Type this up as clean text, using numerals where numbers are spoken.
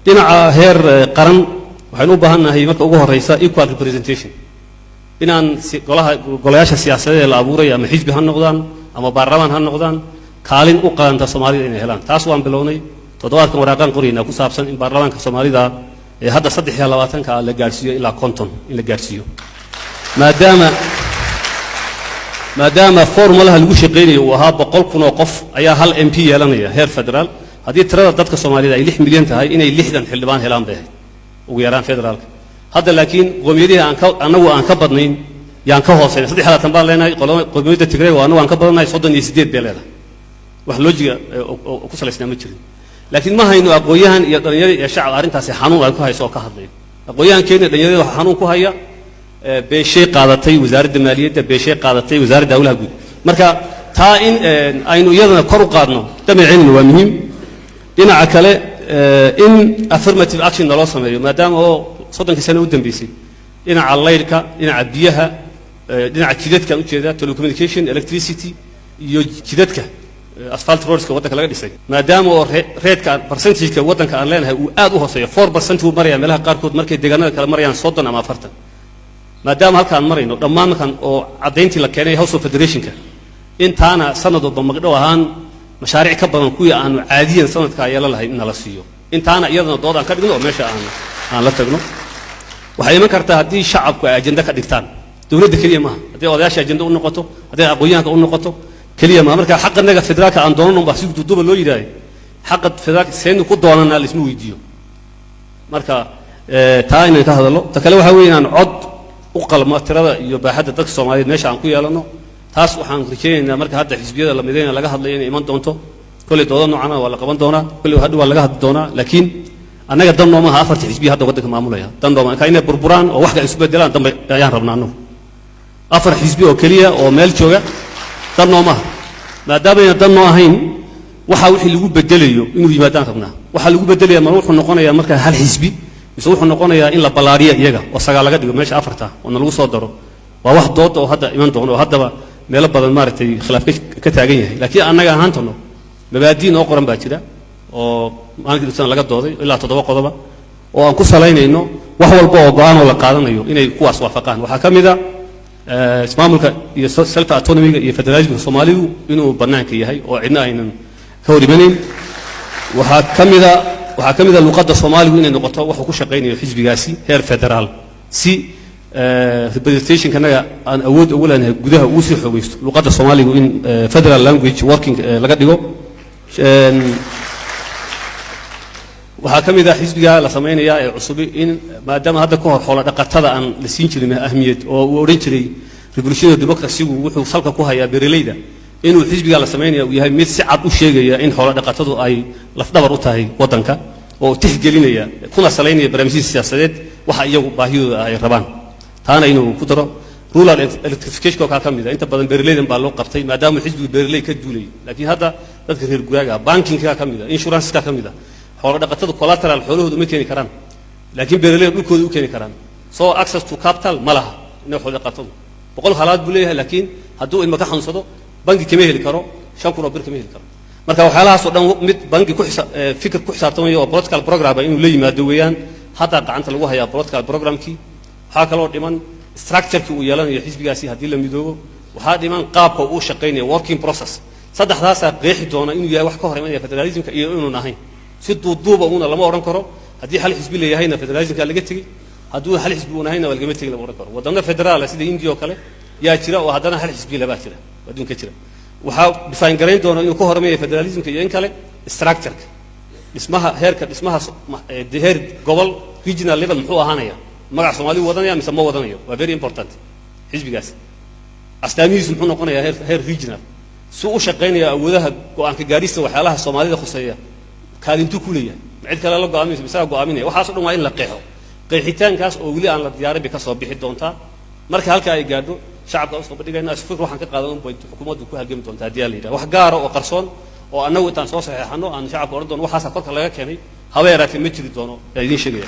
dhinaca heer qaran waxaynu u baahannahay marka ugu horeysa equal representation inaan golayaasha siyaasadeed la abuuray ama xisbi ha noqdaan ama baarlamaan ha noqdaan kaalin u qaadanta Soomaalida inay helaan taas waan bilownay toddobaadkan waraaqan qorayna ku saabsan in baarlamaanka Soomaalida ee hadda 23 la gaarsiiyo ilaa 50 in la gaarsiiyo maadaama formulaha lagu shaqeeyay uu ahaa 100,000 oo qof ayaa hal MP yeelanaya heer federaal haddii tirada dadka Soomaalida ay 6 milyan tahay inay 60 xildhibaan helaan bay ugu yaraan federaalka hadda laakiin qowmiyadaha anagu aan ka badnayn yaan ka hooseeyay 3 baan leenahay qowmiyada Tigray waa anagu aan ka badnahay 38 bay leedahay wax loojiga ku salaysnaa ma jirin laakiin ma hayno aqooyahan iyo dhalinyarada iyo shacab arintaasi xanuun ay ku hayso ka hadlay aqooyahan keenay dhalinyarada waxa xanuun ku haya beeshay qaadatay wasaaradda maaliyadda beeshay qaadatay wasaaradda hawlaha guud marka taa in aynu iyadana kor u qaadno dhammaanayna waa muhiim dhinaca kale in affirmative action loo sameeyo maadaama oo 30 sano u dambeysay dhinaca leyrka dhinaca biyaha dhinaca jidadka u jeeda telecommunication electricity iyo jidadka asphalt roads ka wadanka laga dhisay maadaama oo reedka percentage-ka wadanka aan leenahay uu aad u hooseeyo 4% uu maraya meelaha qaar kood markay deegaanada kala marayaan 30 ama 40 maadaama halkaan marayno dhammaan markan oo cadeyntii la keenay House of Federation-ka intaana sanad walba magdhow ahaan mashaariic ka badan kuwii aanu caadiyan sanadka ayala lahayn in la siiyo intaana iyadana dood aan ka dhigno oo meesha aan la tagno waxay iman kartaa haddii shacabku ay ajenda ka dhigtaan dawladda kaliya maaha haddii odayaasha ajenda u noqoto haddii aqoonyahanka u noqoto kaliya maaha marka xaqanaga federaalka aan doonano baa si duuduuba loo yidhaahay xaqa federaalka seen ku doonana la isma weydiiyo marka taa inaan ka hadalno ta kale waxa weeye inaan cod u qalmo tirada iyo baaxadda dadka Soomaaliyeed meesha aan ku yeelano taas waxaan rajaynaynaa marka hadda xisbiyada la mideeyna laga hadlayo inay iman doonto kulli doodo noocana waa la qaban doonaa kulli hadda waa laga hadli doonaa laakiin annaga dan nooma aha afarta xisbiya hadda wadanka maamulaya dan nooma ka inay burburaan oo wax ka isku bedelaan dambe ayaan rabnaa annagu afar xisbi oo kaliya oo meel jooga dan nooma maadaama ay dan noo ahayn waxa wixii lagu bedelayo inuu yimaadaan rabnaa waxa lagu bedelayaa ma wuxuu noqonayaa marka hal xisbi mise wuxuu noqonayaa in la balaariyo iyaga oo sagaal laga dhigo meesha afarta oo lagu soo daro waa wax dood oo hadda iman doono oo haddaba meelo badan maartay khilaaf ka taagan yahay laakiin annaga ahaantano mabaadiin oo qoran baa jira oo maalintii dhisana laga dooday ilaa 7 qodob oo aan ku salaynayno wax walba oo go'aan oo la qaadanayo inay kuwaas waafaqaan waxa kamid ah ismaamulka iyo self autonomy iyo federalism Soomaalidu inuu banaanka yahay oo cidna aynan ka hor imaneyn waxa kamid ah luqadda Soomaalidu inay noqoto wax ku shaqeynayo xisbigaasi heer federaal si representation kanaga aan awood ugu leenahay gudaha uu si xoogaysto luqadda Soomaaligu in federal language working laga dhigo waxa kamid ah xisbiga la sameeynaya ee cusub in maadaama hadda ka hor xoolo dhaqatada aan la siin jirin ahmiyad oo uu oran jiray revolutionary democracy wuxuu salka ku hayaa beeraleyda inuu xisbiga la sameeynaya uu yahay mid si cad u sheegaya in xoolo dhaqatadu ay lafdhabar u tahay wadanka oo tixgelinaya kuna saleynaya barnaamijyada siyaasadeed waxa iyagu baahiyooda ay rabaan taana inuu ku daro rural electrification ka kamid ah inta badan beeraleydan baa loo qabtay maadaama xisbiga beeraley ka duulay laakiin hadda dadka reer guraaga banking ka kamid ah insurance ka kamid ah xoolo dhaqatada collateral xoolahoodu ma keeni karaan laakiin beeraleyda dhulkooda u keeni karaan so access to capital ma laha inay xoolo dhaqatadu 100 halaad buu leeyahay laakiin hadduu ilma ka xansado banki kama heli karo 5 kun oo bir kama heli karo marka waxyaalahaas oo dhan mid banki ku fikir ku xisaabtamayo oo political program inuu la yimaado weeyaan hadda gacanta lagu hayaa political programkii waxa kale oo dhiman structure-kii uu yeelanayo xisbigaasi haddii la midoobo waxaa dhiman qaabka uu shaqeynayo working process saddexdaas qeexi doona inuu yahay wax ka hor imanaya federalismka iyo inuu nahay si duuduuba una lama oran karo haddii hal xisbi leeyahayna federalismka laga tagay hadduu hal xisbi uu nahayna laga tagay lama oran karo wadana federaal sida India oo kale yaa jira oo haddana hal xisbi laba jira adduunka jira waxa define gareyn doona inuu ka hor imanaya federalismka iyo in kale structure-ka dhismaha heerka dhismaha heer gobol regional level muxuu ahaanaya magac Soomaalidu wadanaya mise ma wadanayo waa very important xisbigaas astaamihiisu muxuu noqonayaa heer regional soo u shaqeynaya awoodaha go'aan ka gaarista waxyaalaha Soomaalida khuseeya kaalintu ku leeyahay cid kale la go'aaminaysa mise go'aaminaya waxaas oo dhan waa in la qeexo qeexitaankaas oo wali aan la diyaarin ka soo bixi doontaa marka halka ay gaadho shacabka u soo badhigayna fikir waxaan ka qaadan point xukuumaddu ku halgami doontaa hadii la yiraahdo wax gaar ah oo qarsoon oo annagu intaan soo saxeexano aan shacabka oran doono waxaas korka laga keenay habeeraatay ma jiri doono idin sheegaya